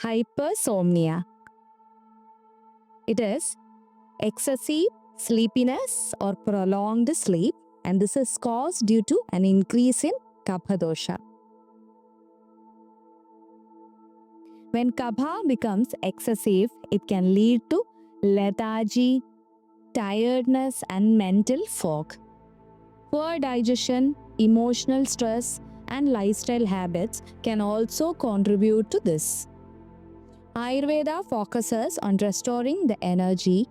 Hypersomnia. It is excessive sleepiness or prolonged sleep, and this is caused due to an increase in Kapha dosha. When Kapha becomes excessive, it can lead to lethargy, tiredness, and mental fog. Poor digestion, emotional stress, and lifestyle habits can also contribute to this. Ayurveda focuses on restoring the energy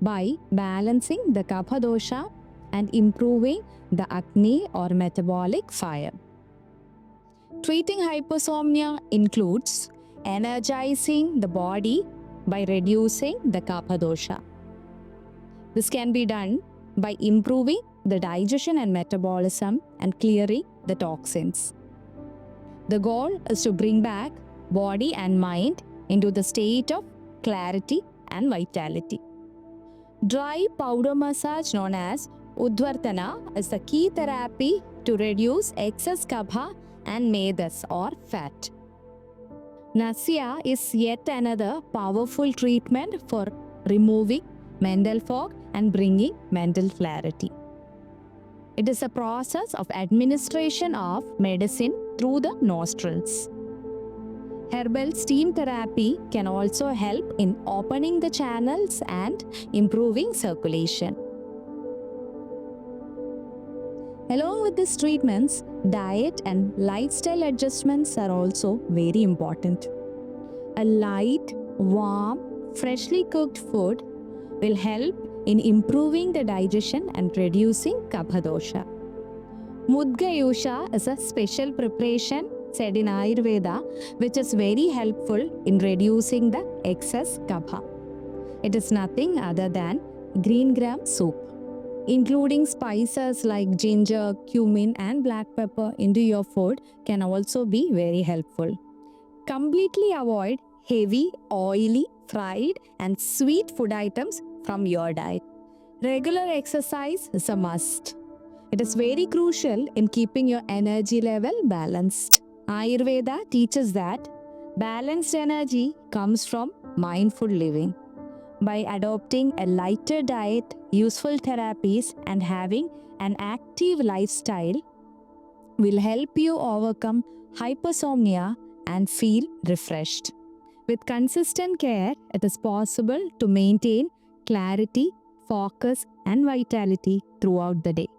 by balancing the Kapha dosha and improving the Agni or metabolic fire. Treating hypersomnia includes energizing the body by reducing the Kapha dosha. This can be done by improving the digestion and metabolism and clearing the toxins. The goal is to bring back body and mind into the state of clarity and vitality. Dry powder massage known as Udvartana is the key therapy to reduce excess Kapha and medas or fat. Nasya is yet another powerful treatment for removing mental fog and bringing mental clarity. It is a process of administration of medicine through the nostrils. Herbal steam therapy can also help in opening the channels and improving circulation. Along with these treatments, diet and lifestyle adjustments are also very important. A light, warm, freshly cooked food will help in improving the digestion and reducing Kapha dosha. Mudgayusha is a special preparation said in Ayurveda which is very helpful in reducing the excess Kapha. It is nothing other than green gram soup. Including spices like ginger, cumin and black pepper into your food can also be very helpful. Completely avoid heavy, oily, fried and sweet food items from your diet. Regular exercise is a must. It is very crucial in keeping your energy level balanced. Ayurveda teaches that balanced energy comes from mindful living. By adopting a lighter diet, useful therapies, and having an active lifestyle, will help you overcome hypersomnia and feel refreshed. With consistent care, it is possible to maintain clarity, focus, and vitality throughout the day.